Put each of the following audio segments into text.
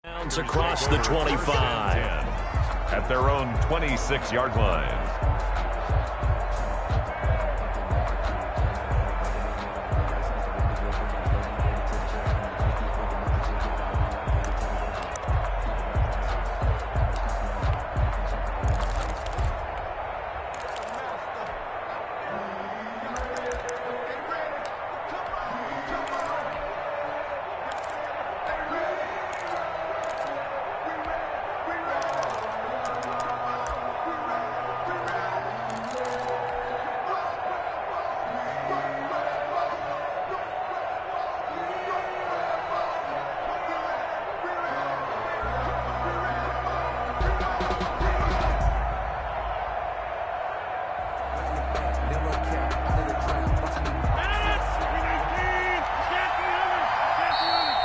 Across the 25. At their own 26-yard line.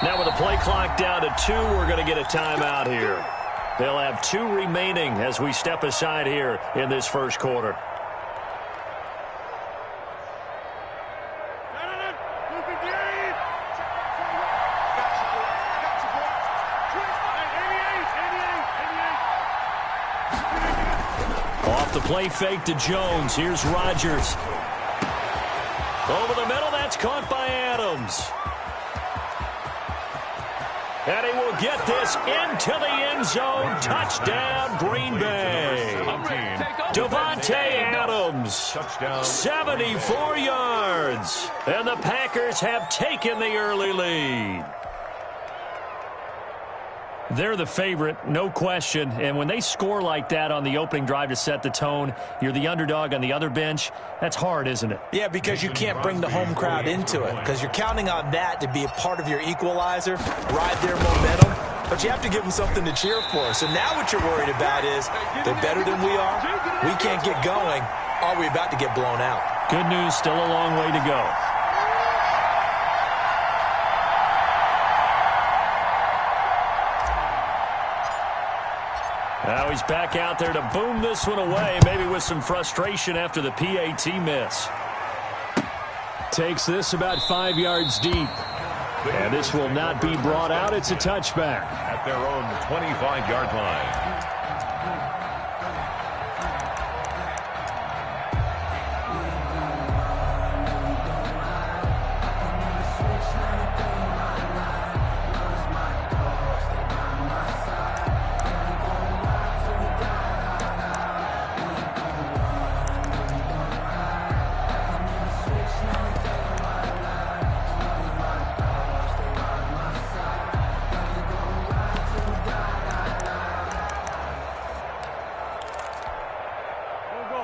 Now with the play clock down to 2, we're going to get a timeout here. They'll have 2 remaining as we step aside here in this first quarter. Off the play fake to Jones. Here's Rodgers. Over the middle, that's caught by Adams. And he will get this into the end zone. Touchdown, Green Bay. Davante Adams, touchdown. 74 yards. And the Packers have taken the early lead. They're the favorite, no question. And when they score like that on the opening drive to set the tone, you're the underdog on the other bench. That's hard, isn't it? Yeah, because you can't bring the home crowd into it, because you're counting on that to be a part of your equalizer, ride their momentum. But you have to give them something to cheer for. So now what you're worried about is they're better than we are. We can't get going. Are we about to get blown out? Good news, still a long way to go. Now he's back out there to boom this one away, maybe with some frustration after the PAT miss. Takes this about 5 yards deep. And this will not be brought out. It's a touchback. At their own 25-yard line.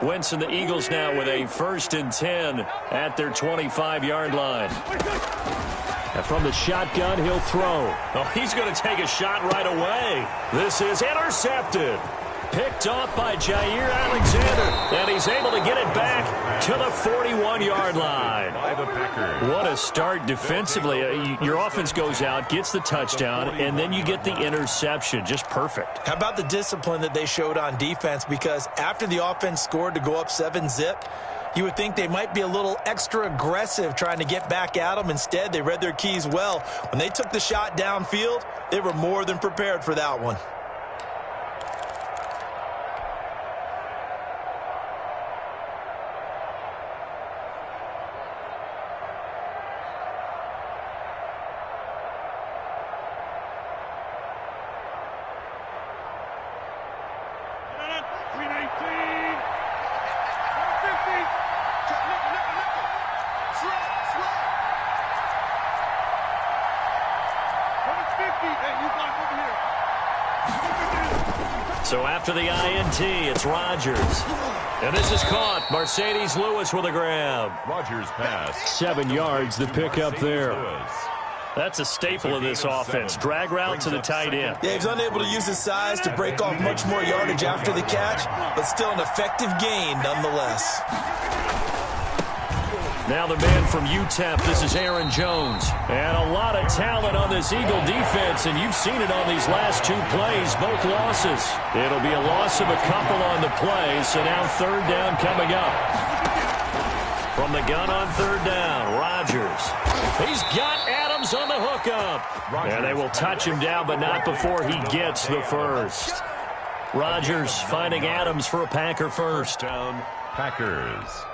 Wentz and the Eagles now with a 1st and 10 at their 25-yard line. And from the shotgun, he'll throw. Oh, he's going to take a shot right away. This is intercepted. Picked off by Jair Alexander. And he's able to get it back to the 41-yard line. By the Packers. What a start defensively. Your offense goes out, gets the touchdown, and then you get the interception. Just perfect. How about the discipline that they showed on defense? Because after the offense scored to go up 7-zip, you would think they might be a little extra aggressive trying to get back at them. Instead, they read their keys well. When they took the shot downfield, they were more than prepared for that one. So after the INT, it's Rodgers. And this is caught. Mercedes Lewis with a grab. Rodgers pass. 7 yards, the pickup there. That's a staple of this offense. Drag route to the tight end. Yeah, he's unable to use his size to break off much more yardage after the catch, but still an effective gain nonetheless. Now the man from UTEP, this is Aaron Jones. And a lot of talent on this Eagle defense, and you've seen it on these last 2 plays, both losses. It'll be a loss of a couple on the play, so now 3rd down coming up. From the gun on 3rd down, Rodgers. He's got Adams on the hookup. And they will touch him down, but not before he gets the first. Rodgers finding Adams for a Packer first. Down, Packers.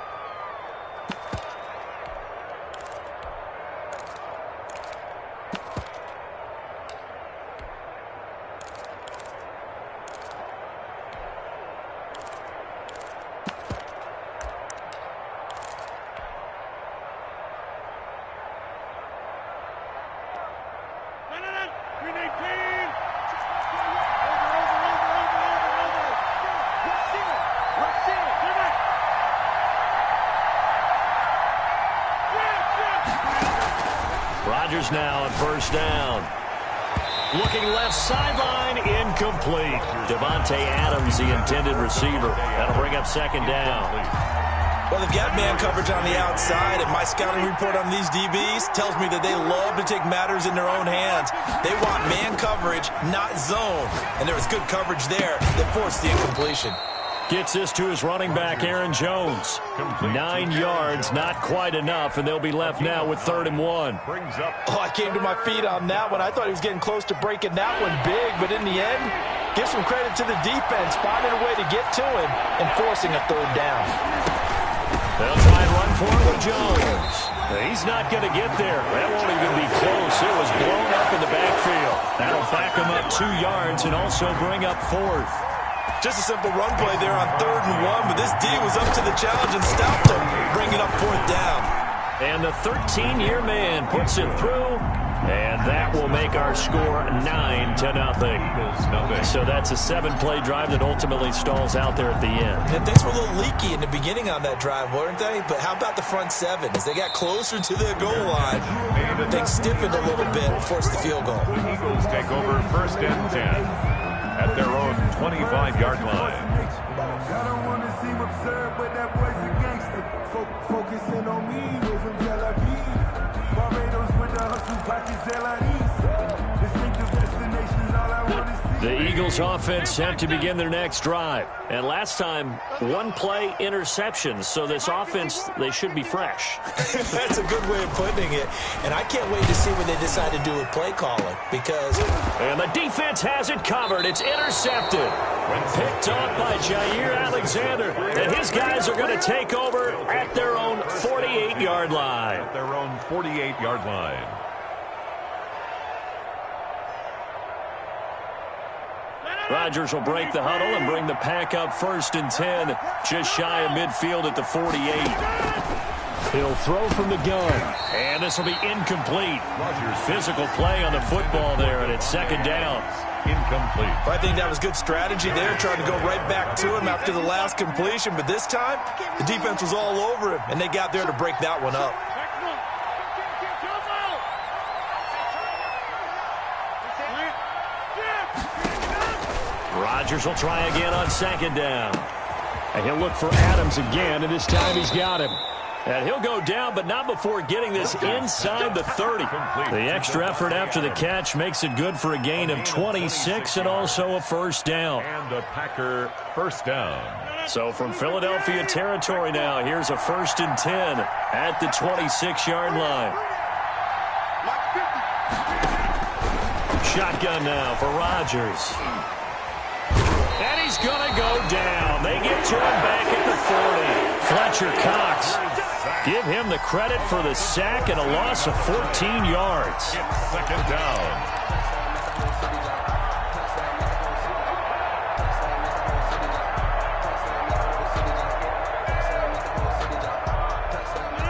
Rodgers now on first down. Looking left sideline, incomplete. Devontae Adams, the intended receiver. That'll bring up second down. Well, they've got man coverage on the outside, and my scouting report on these DBs tells me that they love to take matters in their own hands. They want man coverage, not zone. And there was good coverage there that forced the incompletion. Gets this to his running back, Aaron Jones. 9 yards, not quite enough, and they'll be left now with 3rd and 1. Oh, I came to my feet on that one. I thought he was getting close to breaking that one big, but in the end, give some credit to the defense, finding a way to get to him and forcing a 3rd down. They'll try and run for it with Jones. He's not going to get there. That won't even be close. It was blown up in the backfield. That'll back him up 2 yards and also bring up 4th. Just a simple run play there on 3rd and 1, but this D was up to the challenge and stopped him, bringing up 4th down. And the 13-year man puts it through, and that will make our score 9-0. So that's a 7-play drive that ultimately stalls out there at the end. And things were a little leaky in the beginning on that drive, weren't they? But how about the front 7? As they got closer to the goal line, things stiffened a little bit and forced the field goal. The Eagles take over 1st and 10. At their own 25-yard line. I don't want to seem absurd, but that boy's a gangster. Focusing on me, we're from Tel Aviv. Barbados with the hustle, pockets LIDs. Distinctive destinations, all I want to see. The Eagles offense set to begin their next drive. And last time, 1-play interceptions. So this offense, they should be fresh. That's a good way of putting it. And I can't wait to see what they decide to do with play calling because... And the defense has it covered. It's intercepted. Picked off by Jair Alexander. And his guys are going to take over at their own 48-yard line. At their own 48-yard line. Rodgers will break the huddle and bring the pack up 1st and 10, just shy of midfield at the 48. He'll throw from the gun, and this will be incomplete. Physical play on the football there, and it's 2nd down. Incomplete. I think that was good strategy there, trying to go right back to him after the last completion. But this time, the defense was all over him, and they got there to break that one up. Rodgers will try again on 2nd down. And he'll look for Adams again, and this time he's got him. And he'll go down, but not before getting this inside the 30. The extra effort after the catch makes it good for a gain of 26 and also a 1st down. And a Packer 1st down. So from Philadelphia territory now, here's a 1st and 10 at the 26-yard line. Shotgun now for Rodgers. And he's going to go down. They get to him back at the 40. Fletcher Cox, give him the credit for the sack and a loss of 14 yards. 2nd down.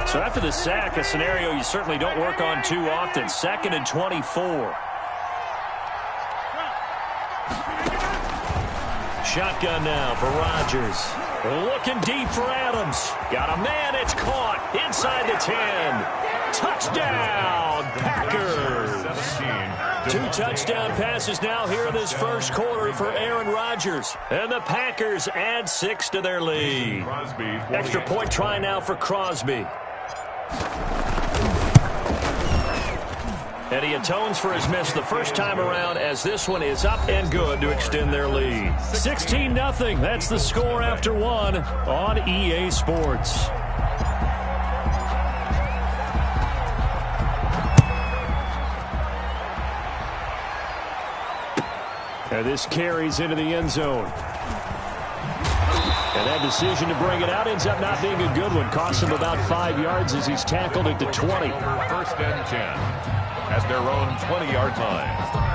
So after the sack, a scenario you certainly don't work on too often. 2nd and 24. Shotgun now for Rodgers. Looking deep for Adams. Got a man, it's caught inside the 10. Touchdown, Packers. 2 touchdown passes now here in this 1st quarter for Aaron Rodgers. And the Packers add 6 to their lead. Extra point try now for Crosby. And he atones for his miss the first time around as this one is up and good to extend their lead. 16-0. That's the score after 1 on EA Sports. And this carries into the end zone. And that decision to bring it out ends up not being a good one. Costs him about 5 yards as he's tackled at the 20. First and 10 at their own 20-yard line.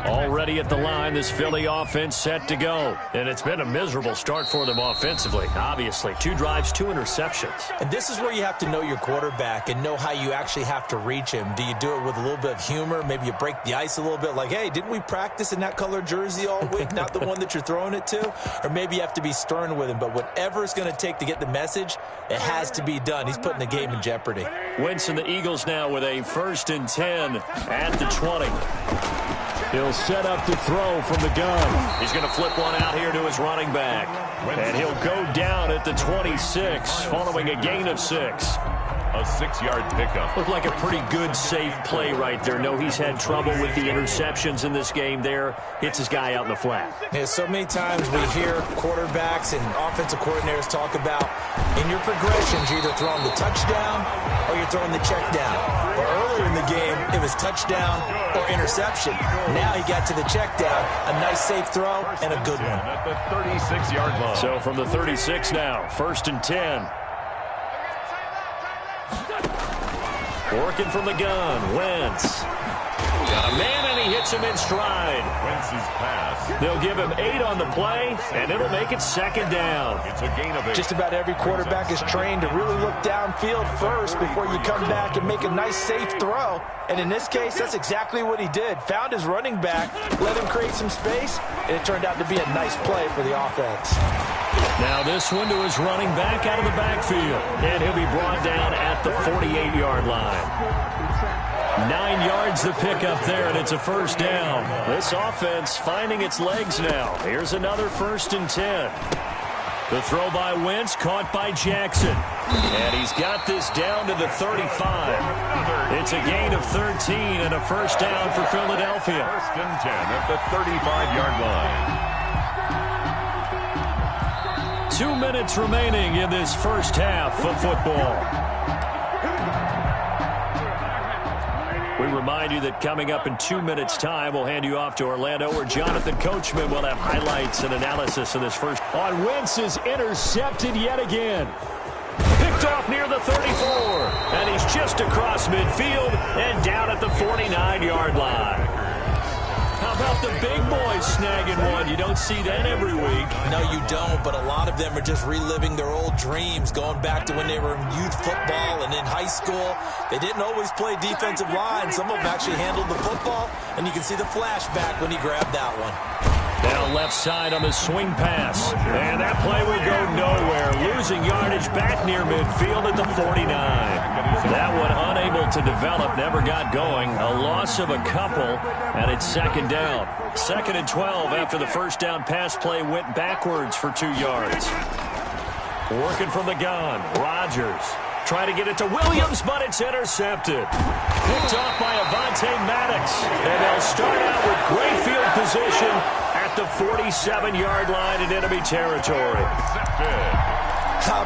Already at the line, this Philly offense set to go. And it's been a miserable start for them offensively, obviously. 2 drives, 2 interceptions. And this is where you have to know your quarterback and know how you actually have to reach him. Do you do it with a little bit of humor? Maybe you break the ice a little bit like, hey, didn't we practice in that color jersey all week? Not the one that you're throwing it to? Or maybe you have to be stern with him. But whatever it's going to take to get the message, it has to be done. He's putting the game in jeopardy. Wentz and the Eagles now with a 1st and 10 at the 20. He'll set up to throw from the gun. He's going to flip one out here to his running back. And he'll go down at the 26 following a gain of 6. A 6-yard pickup. Looked like a pretty good, safe play right there. No, he's had trouble with the interceptions in this game there. Hits his guy out in the flat. Yeah, so many times we hear quarterbacks and offensive coordinators talk about in your progressions, you're either throwing the touchdown or you're throwing the check down. But earlier in the game, it was touchdown or interception. Now he got to the check down, a nice safe throw, and a good one. At the 36-yard line. So from the 36 now, 1st and 10. Working from the gun, Wentz. Got a man, and he hits him in stride. Wentz's pass. They'll give him 8 on the play, and it'll make it 2nd down. It's a gain of 8. Just about every quarterback is trained to really look downfield first before you come back and make a nice, safe throw. And in this case, that's exactly what he did. Found his running back, let him create some space, and it turned out to be a nice play for the offense. Now this one to his running back out of the backfield. And he'll be brought down at the 48-yard line. 9 yards the pickup there, and it's a 1st down. This offense finding its legs now. Here's another 1st and 10. The throw by Wentz, caught by Jackson. And he's got this down to the 35. It's a gain of 13 and a 1st down for Philadelphia. 1st and 10 at the 35-yard line. 2 minutes remaining in this first half of football. We remind you that coming up in 2 minutes' time, we'll hand you off to Orlando, where Jonathan Coachman will have highlights and analysis of this first. On Wentz is intercepted yet again. Picked off near the 34. And he's just across midfield and down at the 49-yard line. How about the big boys snagging one? You don't see that every week. No, you don't, but a lot of them are just reliving their old dreams, going back to when they were in youth football and in high school. They didn't always play defensive line. Some of them actually handled the football, and you can see the flashback when he grabbed that one. Now left side on the swing pass. And that play will go nowhere. Losing yardage back near midfield at the 49. That one unable to develop, never got going. A loss of a couple, and it's 2nd down. 2nd and 12 after the 1st down pass play went backwards for 2 yards. Working from the gun, Rodgers. Trying to get it to Williams, but it's intercepted. Picked off by Avonte Maddox. And they'll start out with great field position at the 47-yard line in enemy territory.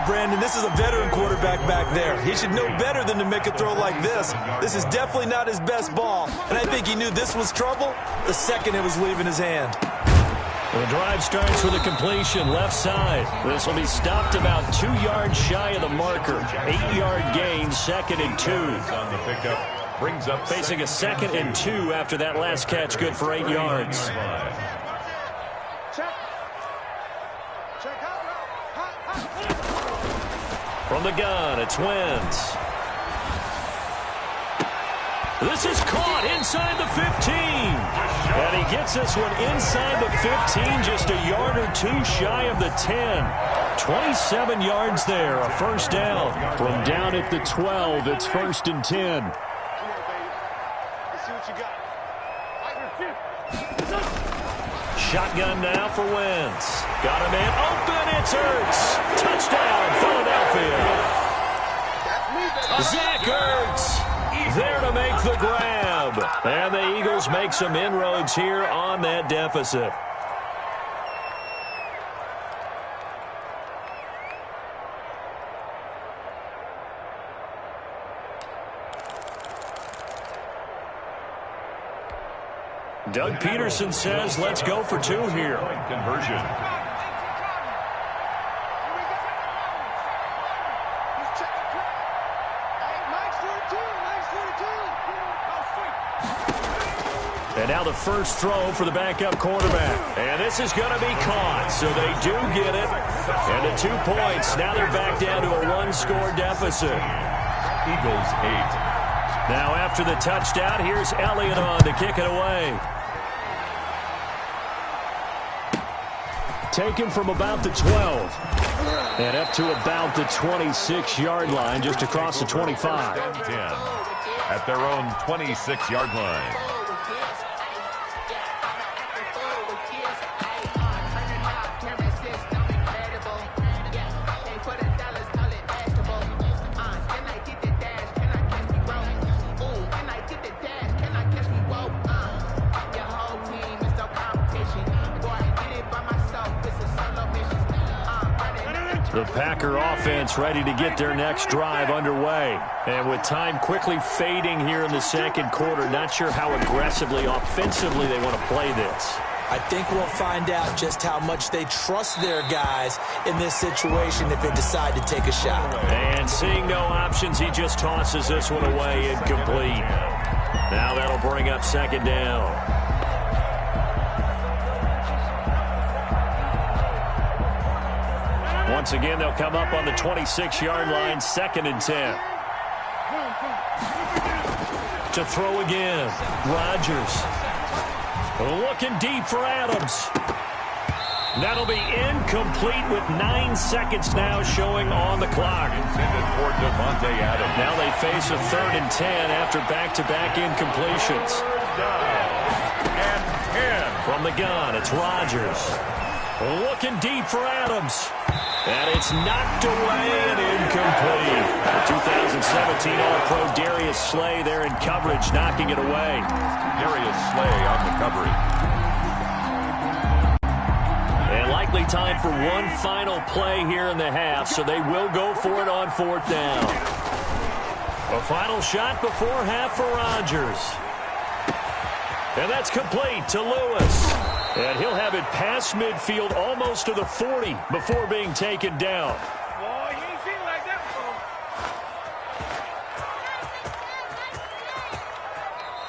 Brandon, this is a veteran quarterback back there. He should know better than to make a throw like this. This is definitely not his best ball. And I think he knew this was trouble the second it was leaving his hand. The drive starts with a completion left side. This will be stopped about 2 yards shy of the marker. 8-yard gain, 2nd and 2. On the pickup, brings up facing a 2nd and 2 after that last catch, good for 8 yards. From the gun, it's Wentz. This is caught inside the 15. And he gets this one inside the 15, just a yard or 2 shy of the 10. 27 yards there, a 1st down. From down at the 12, it's 1st and 10. Shotgun now for Wentz. Got a man open, it's Ertz. Touchdown, Philadelphia. Zach Ertz there to make the grab. And the Eagles make some inroads here on that deficit. Doug Peterson says let's go for 2 here. Conversion. And now the first throw for the backup quarterback. And this is going to be caught, so they do get it. And the 2 points, now they're back down to a 1-score deficit. Eagles 8. Now after the touchdown, here's Elliott on to kick it away. Taken from about the 12. And up to about the 26-yard line, just across the 25. 10 at their own 26-yard line. The Packer offense ready to get their next drive underway. And with time quickly fading here in the second quarter, not sure how aggressively, offensively they want to play this. I think we'll find out just how much they trust their guys in this situation if they decide to take a shot. And seeing no options, he just tosses this one away incomplete. Now that'll bring up second down. Once again, they'll come up on the 26-yard line, 2nd and 10. To throw again, Rodgers. Looking deep for Adams. That'll be incomplete with 9 seconds now showing on the clock. Intended for Devontae Adams. Now they face a 3rd and 10 after back-to-back incompletions. And 10. From the gun, it's Rodgers. Looking deep for Adams. And it's knocked away and incomplete. The 2017 All-Pro Darius Slay there in coverage, knocking it away. Darius Slay on the coverage. And likely time for one final play here in the half, so they will go for it on 4th down. A final shot before half for Rodgers. And that's complete to Lewis. And he'll have it past midfield almost to the 40 before being taken down. Boy, you ain't seen it like that before.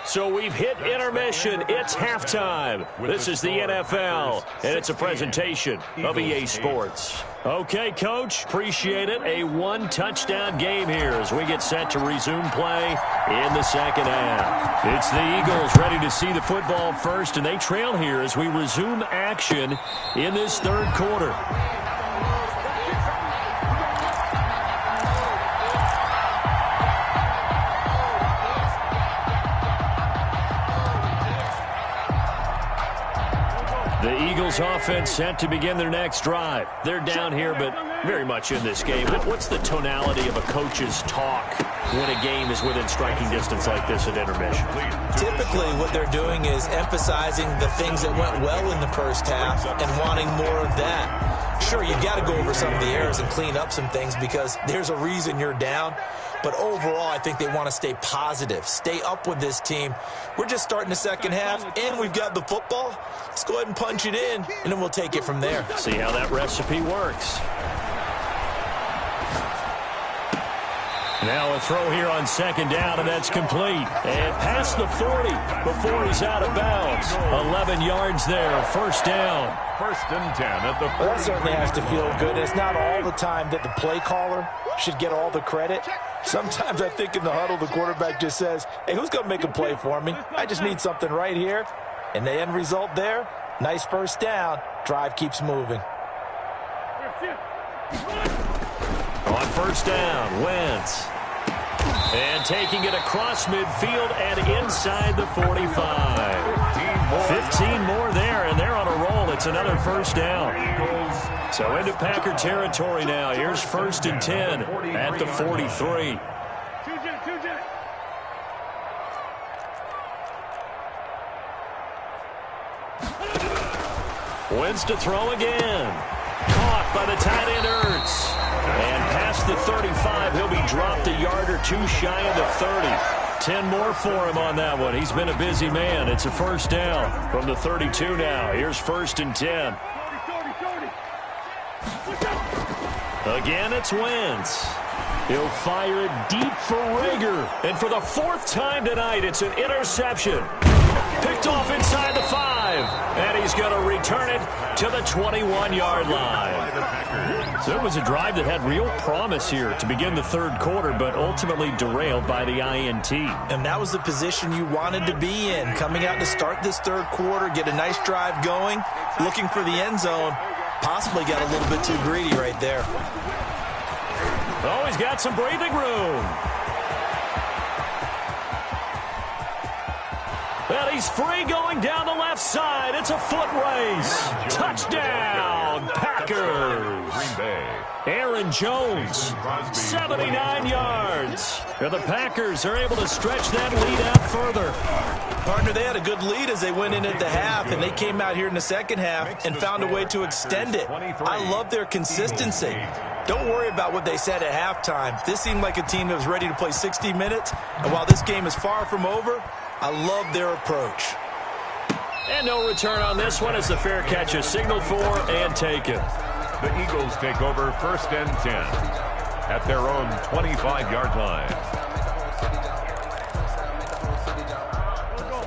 So we've hit intermission. It's halftime. This is the NFL, and it's a presentation of EA Sports. Okay, Coach, appreciate it. A 1-touchdown game here as we get set to resume play in the second half. It's the Eagles ready to see the football first, and they trail here as we resume action in this 3rd quarter. The Eagles offense set to begin their next drive. They're down here, but very much in this game. What's the tonality of a coach's talk when a game is within striking distance like this at intermission? Typically, what they're doing is emphasizing the things that went well in the first half and wanting more of that. Sure, you've got to go over some of the errors and clean up some things because there's a reason you're down. But overall, I think they want to stay positive, stay up with this team. We're just starting the second half, and we've got the football. Let's go ahead and punch it in, and then we'll take it from there. See how that recipe works. Now a throw here on 2nd down, and that's complete. And past the 40 before he's out of bounds. 11 yards there, 1st down. 1st and 10 at the 40. Well, that certainly has to feel good. It's not all the time that the play caller should get all the credit. Sometimes I think in the huddle, the quarterback just says, hey, who's going to make a play for me? I just need something right here. And the end result there, nice 1st down. Drive keeps moving. On 1st down, Wentz. And taking it across midfield and inside the 45. 15 more there, and they're on a roll. It's another 1st down. So into Packer territory now. Here's 1st and 10 at the 43. Wentz to throw again. Caught by the tight end Ertz. And past the 35, he'll be dropped a yard or two shy of the 30. 10 more for him on that one. He's been a busy man. It's a first down from the 32 now. Here's 1st and 10. Again, it's Wentz. He'll fire it deep for Rager. And for the 4th time tonight, it's an interception. Picked off inside the 5. And he's going to return it to the 21-yard line. So it was a drive that had real promise here to begin the 3rd quarter, but ultimately derailed by the INT. And that was the position you wanted to be in. Coming out to start this 3rd quarter, get a nice drive going, looking for the end zone. Possibly got a little bit too greedy right there. Oh, he's got some breathing room. Well, he's free going down the left side. It's a foot race. Touchdown, Packers. Green Bay. Aaron Jones, 79 yards. And the Packers are able to stretch that lead out further. Partner, they had a good lead as they went in at the half, and they came out here in the 2nd half and found a way to extend it. I love their consistency. Don't worry about what they said at halftime. This seemed like a team that was ready to play 60 minutes, and while this game is far from over, I love their approach. And no return on this one as the fair catch is signaled for and taken. The Eagles take over 1st and 10 at their own 25-yard line.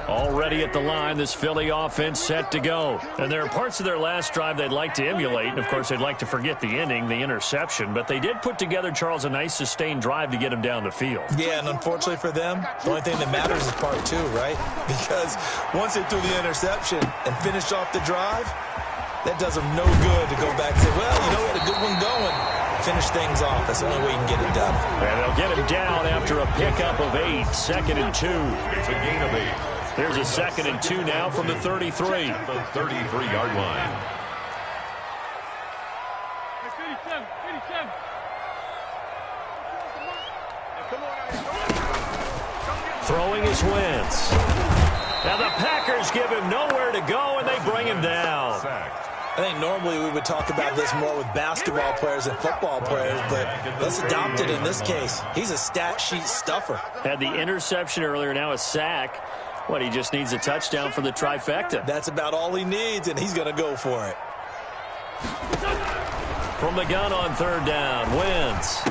Already at the line, this Philly offense set to go. And there are parts of their last drive they'd like to emulate. And, of course, they'd like to forget the inning, the interception. But they did put together, Charles, a nice sustained drive to get him down the field. Yeah, and unfortunately for them, the only thing that matters is part 2, right? Because once they threw the interception and finished off the drive, that does them no good to go back and say, well, you know, we had a good one going. Finish things off. That's the only way you can get it done. And they'll get him down after a pickup of 8, 2nd and 2. It's a gain of 8. There's a 2nd and 2 now from the 33. The 33-yard line. Throwing is Wentz. Now the Packers give him nowhere to go, and they bring him down. I think normally we would talk about this more with basketball players and football players, but let's adopt it in this case. He's a stat sheet stuffer. Had the interception earlier, now a sack. What, he just needs a touchdown for the trifecta. That's about all he needs, and he's going to go for it. From the gun on 3rd down, Wentz.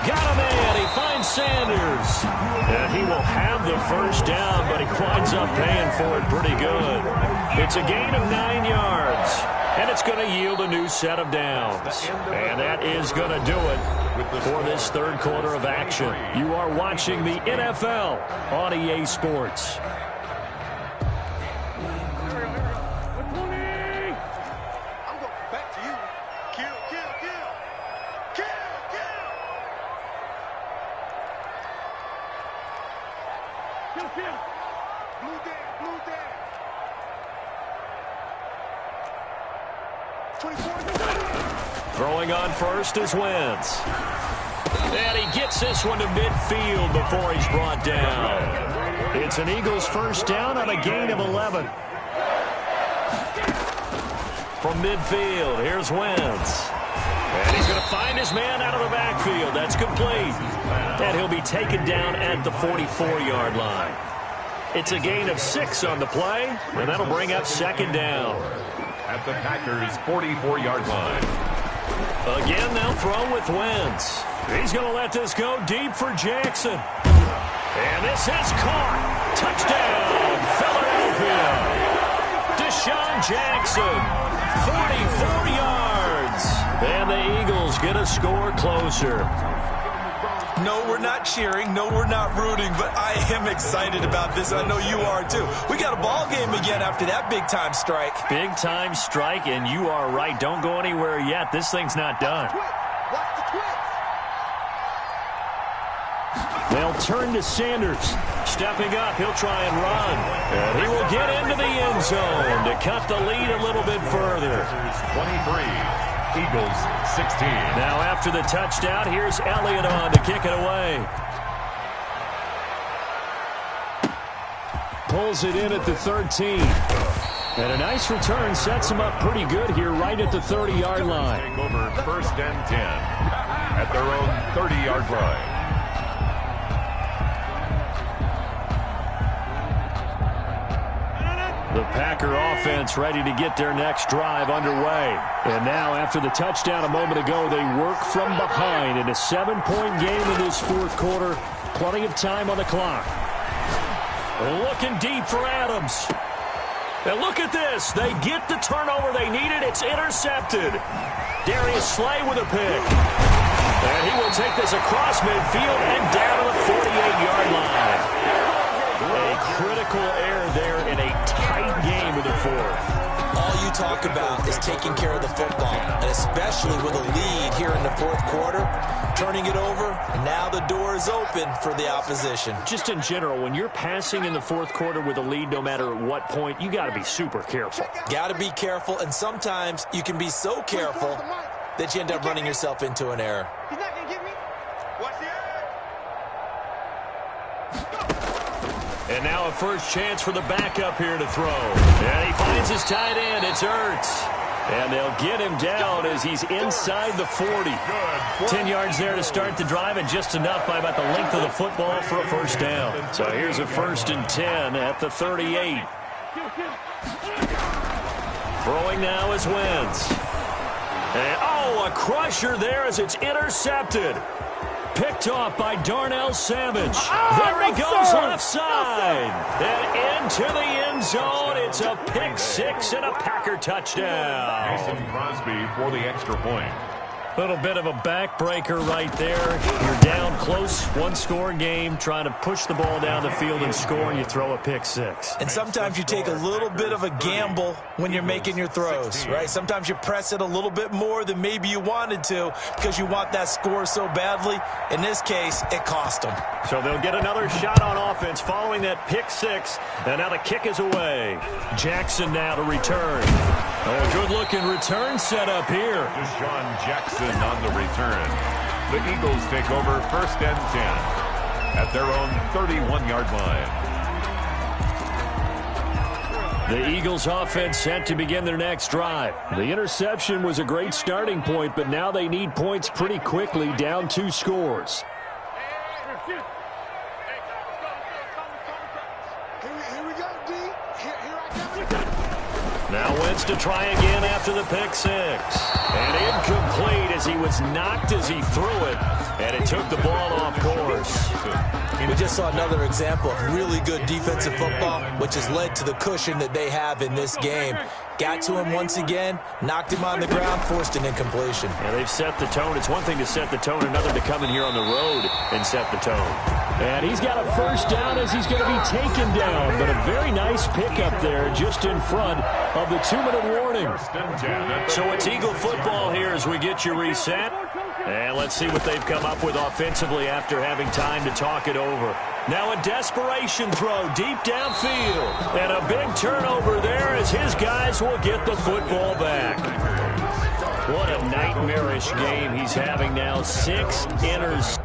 Got him in. He finds Sanders. And he will have the 1st down, but he winds up paying for it pretty good. It's a gain of 9 yards. And it's going to yield a new set of downs. And that is going to do it for this 3rd quarter of action. You are watching the NFL on EA Sports. Throwing on 1st is Wentz. And he gets this one to midfield before he's brought down. It's an Eagles 1st down on a gain of 11. From midfield, here's Wentz. And he's going to find his man out of the backfield. That's complete. And he'll be taken down at the 44-yard line. It's a gain of 6 on the play, and that'll bring up 2nd down. At the Packers' 44-yard line. Again, they'll throw with Wentz. He's going to let this go deep for Jackson. And this is caught. Touchdown, Philadelphia. Deshaun Jackson, 44 yards. And the Eagles get a score closer. No, we're not cheering. No, we're not rooting. But I am excited about this. I know you are, too. We got a ball game again after that big-time strike. Big-time strike, and you are right. Don't go anywhere yet. This thing's not done. They'll turn to Sanders. Stepping up, he'll try and run. And he will get into the end zone to cut the lead a little bit further. 23. Eagles 16. Now after the touchdown, here's Elliott on to kick it away. Pulls it in at the 13. And a nice return sets him up pretty good here right at the 30-yard line. Take over 1st and 10 at their own 30-yard line. The Packer offense ready to get their next drive underway. And now, after the touchdown a moment ago, they work from behind in a 7-point game in this fourth quarter. Plenty of time on the clock. Looking deep for Adams. And look at this. They get the turnover they needed. It's intercepted. Darius Slay with a pick. And he will take this across midfield and down to the 48-yard line. A critical error there in a tight game in the fourth. All you talk about is taking care of the football, and especially with a lead here in the fourth quarter, turning it over, and now the door is open for the opposition. Just in general, when you're passing in the fourth quarter with a lead, no matter at what point, you got to be super careful. Got to be careful, and sometimes you can be so careful that you end up running yourself into an error. He's not going to get me. Watch the And now a first chance for the backup here to throw. And he finds his tight end. It's Ertz. And they'll get him down as he's inside the 40. 10 yards there to start the drive, and just enough by about the length of the football for a first down. So here's a 1st and 10 at the 38. Throwing now is Wentz. And, oh, a crusher there as it's intercepted. Picked off by Darnell Savage. There he goes left side. And into the end zone. It's a pick six and a Packer touchdown. Mason Crosby for the extra point. Little bit of a backbreaker right there. You're down close, one-score game, trying to push the ball down the field and score, and you throw a pick six. And sometimes you take a little bit of a gamble when you're making your throws, right? Sometimes you press it a little bit more than maybe you wanted to because you want that score so badly. In this case, it cost them. So they'll get another shot on offense following that pick six, and now the kick is away. Jackson now to return. A good-looking return set up here. Deshaun Jackson on the return. The Eagles take over 1st and 10 at their own 31-yard line. The Eagles offense set to begin their next drive. The interception was a great starting point, but now they need points pretty quickly, down 2 scores. Here we go, D. Here I come. Now Wentz to try again after the pick six. And incomplete as he was knocked as he threw it. And it took the ball off course. We just saw another example of really good defensive football, which has led to the cushion that they have in this game. Got to him once again, knocked him on the ground, forced an incompletion. And they've set the tone. It's one thing to set the tone, another to come in here on the road and set the tone. And he's got a first down as he's going to be taken down. But a very nice pickup there just in front of the 2-minute warning. So it's Eagle football here as we get you reset. And let's see what they've come up with offensively after having time to talk it over. Now a desperation throw deep downfield. And a big turnover there as his guys will get the football back. What a nightmarish game he's having now. 6 interceptions.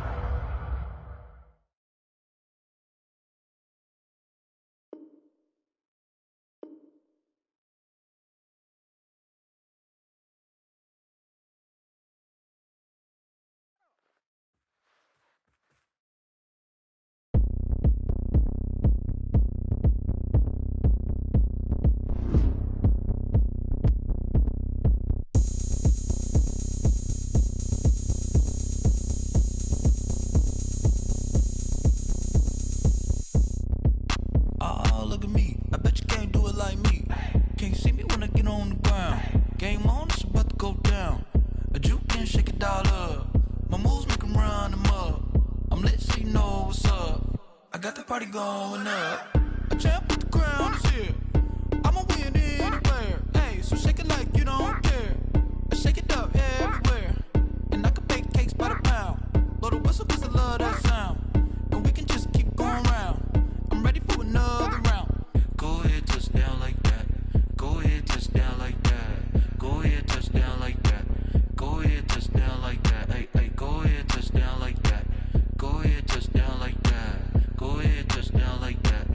Party going up. A champ with the crown is here. I'ma win anywhere. Hey, so shake it like you don't care. I shake it up everywhere. And I can bake cakes by the pound. Blow the whistle cause I love that sound. And we can just keep going round. I'm ready for another round. Go ahead, touch down like that. Go ahead, touch down like that. Go ahead, touch down like that. Go ahead, touch down like that. Hey, hey, go ahead, touch down like that. Go ahead, touch down like that. Go ahead, touch down like that.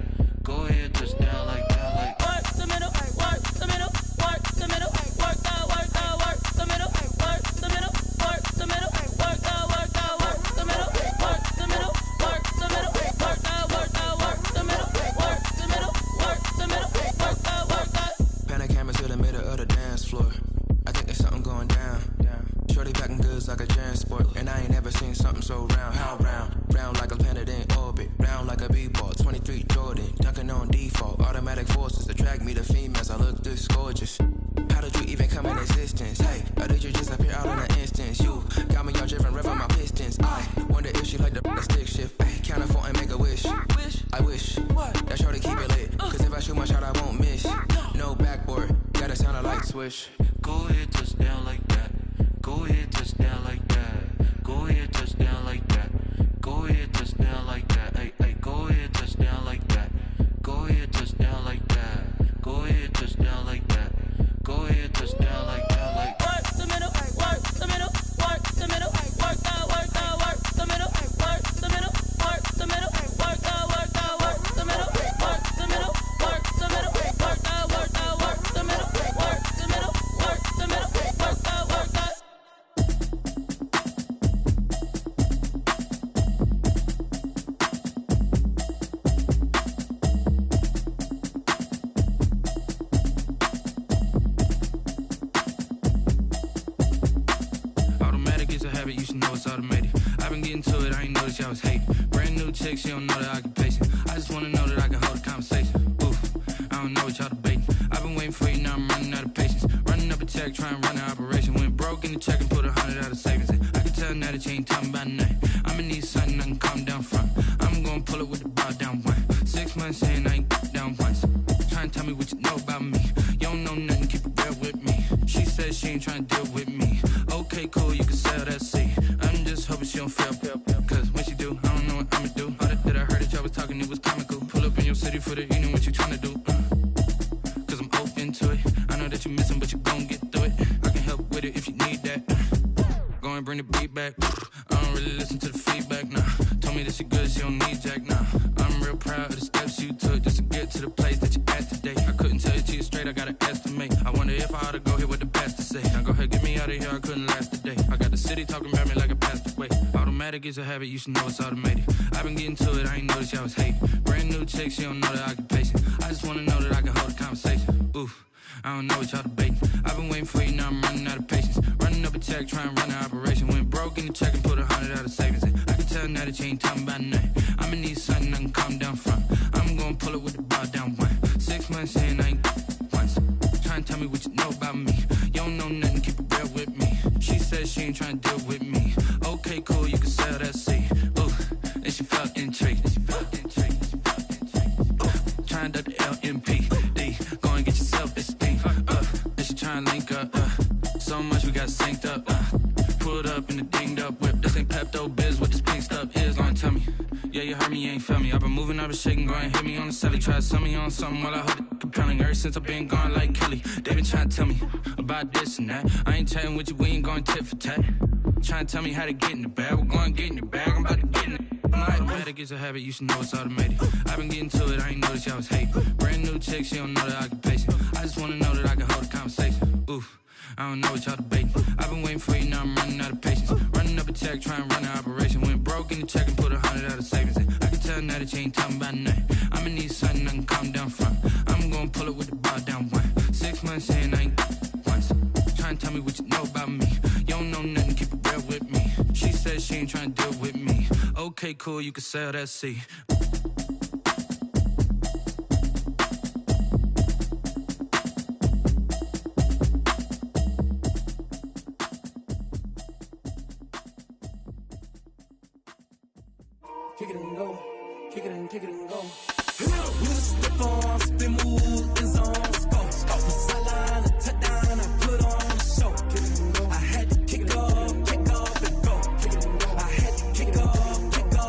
Go ahead, touch down like that. Like work the middle, work the middle, work the middle, work the middle, work the middle, work the middle, work the middle, work the middle, work the middle, work the middle. like me, the females, I look this gorgeous. How did you even come in existence? Hey, or did you just appear out in an instance? You got me all driven, revving my pistons. I wonder if she like the stick shift. Hey, count it 4 and make a wish. I wish that shorty keep it lit. Cause if I shoot my shot, I won't miss. No backboard, gotta sound a light switch. Go ahead, touch down like that. Go ahead, touch down like that. Go ahead, touch down like that. Go ahead, touch down like that. Hey, hey, go ahead, touch down like that. Go ahead, touch down like that. Go ahead, touch down like that. Go ahead, touch down like that. Like work the middle, work the middle, work the middle, work that, work that, work the middle, work the middle, work the middle, work that, work that, work the middle, work the middle, work the middle, work that, work that, work the middle, work the middle, work the middle, work that, work that. You should know it's automated. I've been getting to it, I ain't noticed y'all was hating. Brand new chick, she don't know the occupation. I just wanna know that I can hold a conversation. Oof, I don't know what y'all debating. I've been waiting for you, now I'm running out of patience. Running up a check, trying to run an operation. Went broke in the check and put 100 out of savings. I can tell now that you ain't talking about nothing. I'ma need something I can calm down from. I'm gonna pull it with the bar down one. 6 months saying I ain't down once. Trying to tell me what you know about me. You don't know nothing, keep it real with me. She said she ain't trying to deal with me. Okay, cool, you can sell that seat. I'm just hoping she don't fail. Cause when she do, I don't know what I'ma do. All that I heard that y'all was talking, it was comical. Pull up in your city for the evening, what you tryna do? Cause I'm open to it. I know that you missing, but you gon' get through it. I can help with it if you need that. Go and bring the beat back. I don't really listen to the feedback, nah. Told me that she good, she don't need jack, nah. I'm real proud of the steps you took just to get to the place that you at today. I couldn't tell you to you straight, I gotta estimate. I wonder if I ought to go here with the best to say. Now go ahead, get me out of here, I couldn't last today. I got the city talking about me like a passed away. Automatic is a habit, you should know it's automated. I've been getting to it, I ain't noticed y'all was hating. Brand new chick, she don't know the occupation. I just wanna know that I can hold a conversation. Oof, I don't know what y'all debating. I've been waiting for you, now I'm running out of patience. Running up a check, trying to run an operation. Went broke in the check and put 100 out of savings. I can tell now that you ain't talking about nothing. I'ma need something I can calm down from. I'm gonna pull it with the bar down one. 6 months saying I ain't once. Trying to tell me what you know about me. You don't know nothing, keep it real with me. She said she ain't trying to deal with me. Okay, cool, you can sell that seat. Ooh, and she felt intrigued. Trying to the LMPD. Go and get yourself esteem. And she trying to link up. So much we got synced up. Pulled up in the dinged up whip. This ain't Pepto-Biz, what this pink stuff is. Long tell me. Yeah, you heard me, you ain't felt me. I've been moving, I've been shaking, go and hit me on the celly. Try to sell me on something while I hold it compelling. Ever since I've been gone like Kelly, they been trying to tell me about this and that. I ain't chatting with you, we ain't going tit for tat. Trying to tell me how to get in the bag. We're going to get in the bag, I'm about to get in it. Automatic is a habit, you should know it's automated. I've been getting to it, I ain't noticed y'all was hating. Brand new chick, she don't know the occupation. I just wanna know that I can hold a conversation. Oof, I don't know what y'all debating. I've been waiting for you, now I'm running out of patience. Running up a check, trying to run an operation. Went broke in the check and put 100 out of savings. I can tell now that you ain't talking about nothing. I'ma need something I can calm down from. I'm gonna pull it with the bar down one. 6 months saying I ain't once. Trying to tell me what you know about me. You don't know nothing, keep it real with me. She said she ain't trying to deal with me. Okay, cool, you can sell that seat. Kick it and go, kick it and go. We just step on, spin, move, and zone, go. From sideline to touchdown, I put on the show. Kick it and go. I had to kick off and go. Kick it and go. I had to kick off and go.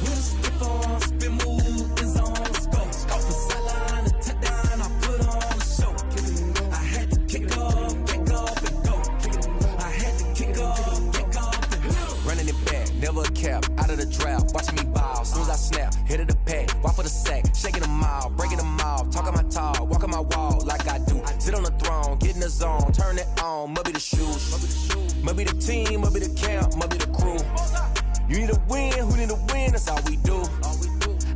We just step on, spin, move, and zone, go. From sideline to touchdown, I put on the show. Kick it and go. I had to kick off and go. Kick it and go. I had to kick off and go. Running it back, never a cap, out of the draft. Watching me ball, soon as I snap, hit of the pack, walk for the sack, shaking them all, breaking them off, talking my talk, walking my wall like I do. Sit on the throne, get in the zone, turn it on, must be the shoes, must be the team, must be the camp, must be the crew. You need a win, who need a win, that's all we do.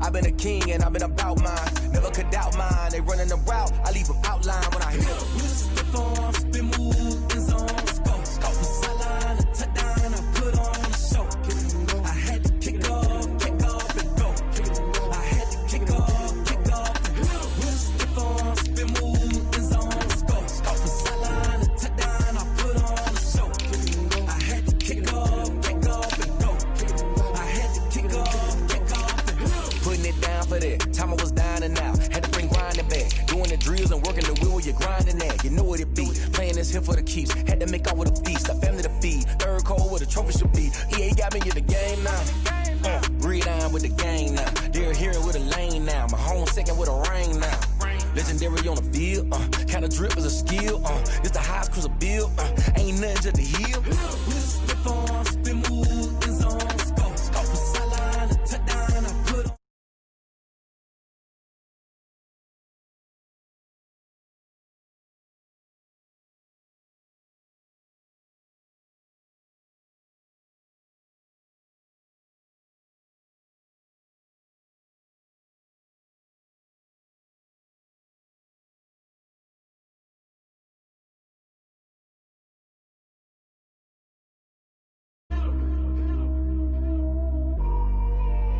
I've been a king and I've been about mine, never could doubt mine. They running the route, I leave them outline when I hit them. We just step on, spin, move, and zone, go. From sideline to touchdown, I put on the show. I had to kick off and go. I had to kick off and go. We just step on, drills and working the wheel where you're grinding at. You know what it be. Playing this here for the keeps. Had to make out with a feast. A family to feed. Third cold where the trophy should be. EA got me in the game now. Read on with the game now. They're hearing with a lane now. My home second with a ring now. Legendary on the field. Kinda drip is a skill. It's the highest cruiser bill. Ain't nothing just to heal.